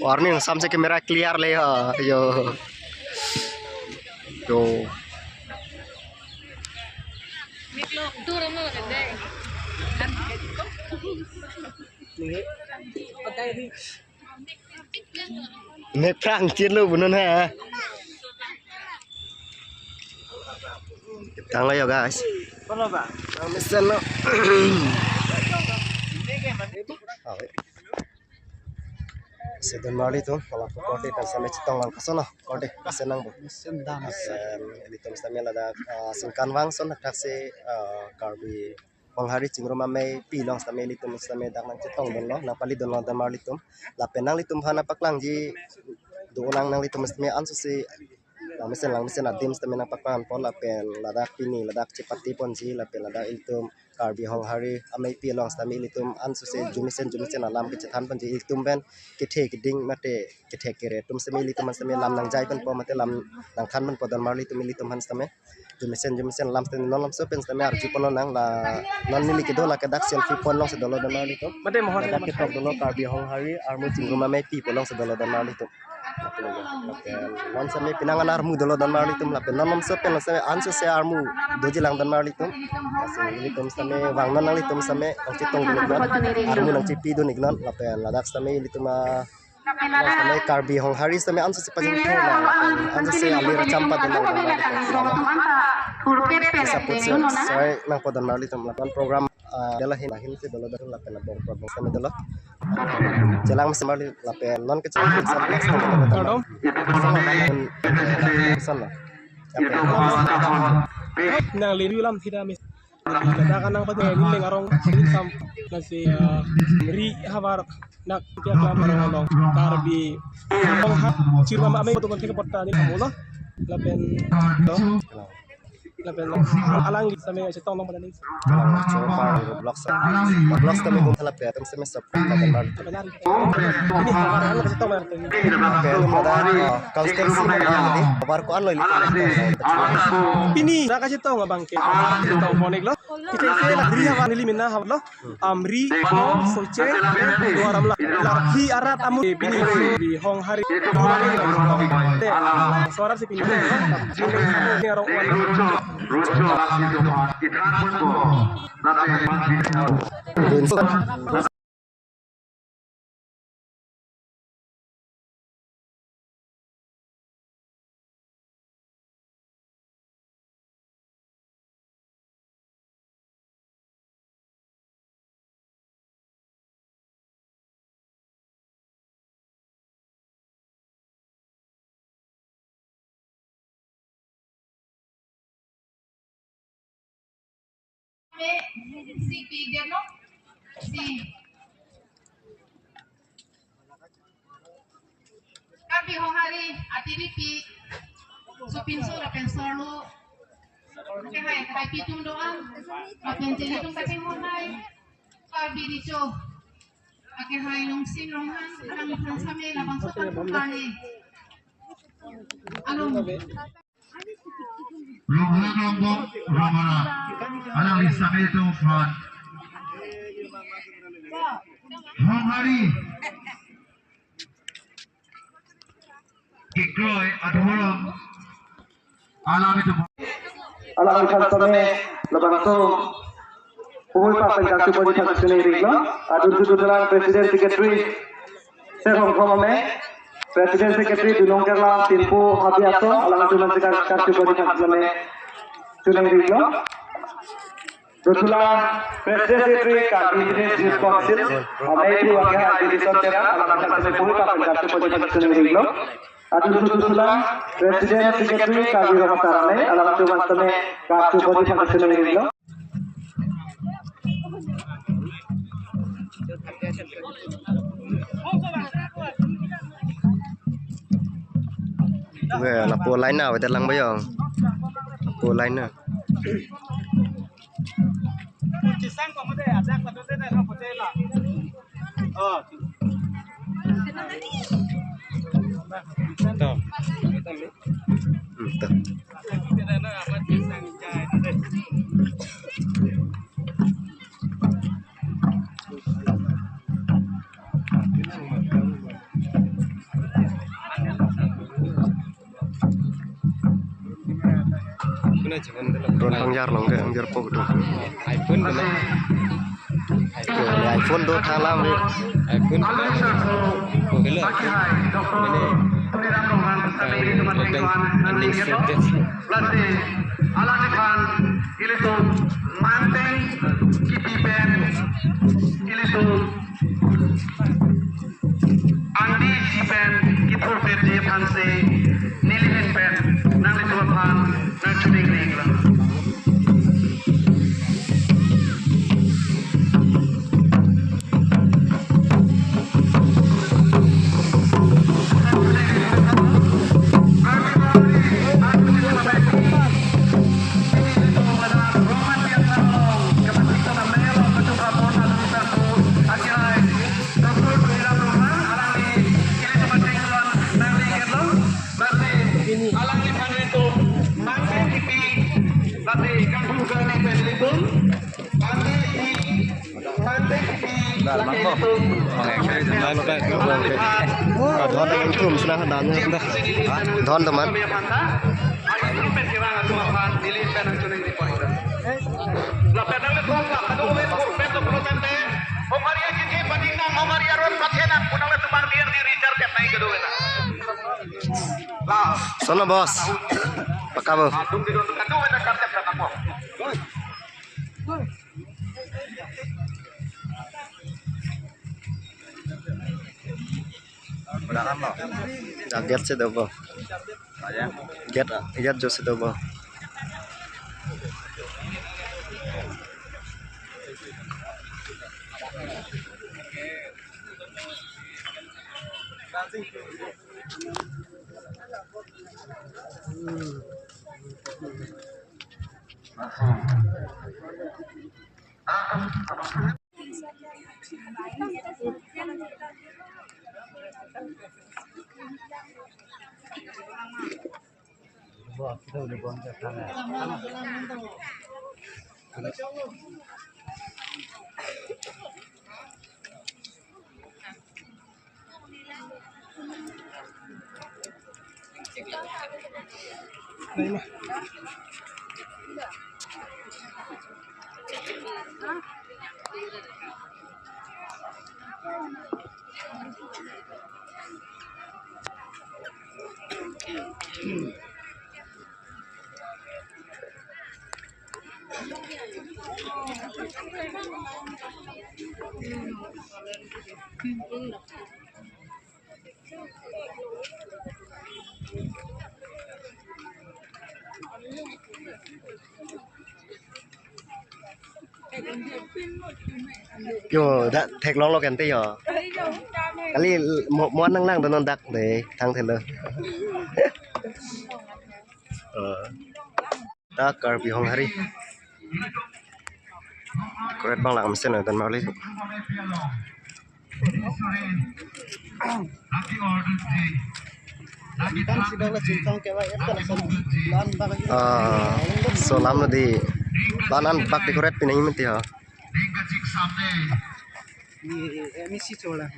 Warning sampai kamera clear le ha. Yo. Yo. Nek prang chiến lu bunun ha. Tang yo guys. Mesen lo. Sedang mali tu, kalau kote kan sampai citong lang kaso no, kote senang bu. Itu mesti ada singkan wang son nak si karbi penghari cingrum ame pilong sampai itu mesti dak nang citong don lo, napali don lo dan mali tu. Lapenang litum hana paklang ji duunang nang litum mesti ansu si lang mesen adim mesti nang paklang pon lapen ladak pini ladak cepati pon ji lapen ladak iltum karbi honghari amai pilong sampai litum ansu si jumisen alam kecetan pon ji iltum ben kithe kiding mate kithe kere tum sampai litum sampai lam nang jai pon po mate lam nang khan pon podan marli tum litum han sampai jumisen lam ten non lam so pen sampai arju pon nang la non nili kedo la kedak selfie pon long sedolo dan marli tum mate mohon kedak kitok dolo karbi honghari armu cingrum amai pi pon long sedolo dan marli tum non sampai pinangan armu dolo dan marli tum lapen non lam so pen sampai ansu se armu doji lang dan marli tum litum sampai wang non nang litum sampai citong dolo armu nang cipi do nignon lapen ladak sampai litum sampai karbi honghari sampai ansu se pajeng tu ansu se alir campa dan bisa putse saya nang podan marli tum lapan program adalah hin se dolo dan lapen labong program sampai dolo jelang marli lapen non kecil sampai sana nang liru lam tidak mis katakan nang pati niling arong sam nasi ri habar nak tiap lam arong karbi pengha cirma ame to konti porta ni kamulo lapen alang sampai setong nang padani blog kami pun telah betul semester pada baru ini habar setong belum ada konsistensi ini kabar ko ano ini nak kasih tahu nggak bangke tahu monik lo kita nak ri habar nili minna habar lo amri soce dua ram lah hi arat amu bini di hong hari suara si pini ini orang si Pigel no si karbi honghari atiripi supinso la pensarlo ke hai pitum doang makin jadi tum kasih honai karbi dico ake hai longsin longan alang fransame la bangso tanpukane alum Ramana alang isabeto front Honghari Kikroy adhoram alam itu alam kantame labanto Uy pa pagkakti po dito sa siniriglo adun lang President Secretary Sir Hong Kong President Secretary Dunong Kerala Timpu Habiato alang tuman kakti po dito sa siniriglo Dutula President Secretary Cabinet Council Amay Wakha Edison Tera alang kakti po pa pagkakti po dito sa siniriglo adun dutula President Secretary Cabinet Masarane alang tuman kakti po dito sa siniriglo về là pua line nào vậy ta lăng bây giờ pua line nào chỉ sang còn vấn đề à sang còn vấn đề này không có tên là Ron hangjar long ke hangjar pok tu. iPhone tu lah. iPhone tu thalam ni. iPhone tu Alwi satu. oh gila. Pagi hai. Doktor. Peniram rohan. Sampai di tempat tinggalan. Nanti gitu. Pasti. Alang depan. Ini tu. Manteng. Kipi pen. Ini tu. Andi Jipen, kita pen dia panse, nili pen, nang itu pan, nang curing ring lah. Alang di mana itu, mangkeng kipi, nanti kan bukan di pen itu, nanti di mangkeng kipi, lagi itu, Dhon dengan tum senang dannya dah. Dhon teman. Sono bos. Apa kabar? Get se dobo. Get jo se dobo. Yo, đã thẹt long lo kèn tây yo. Kali muan nang nang non dak để thang thẹt lơ. Ta karbi hong hari. Korek bang lang mesin dan mali. So lam na di lanan bak di korek pinang imit ya. Misi cola.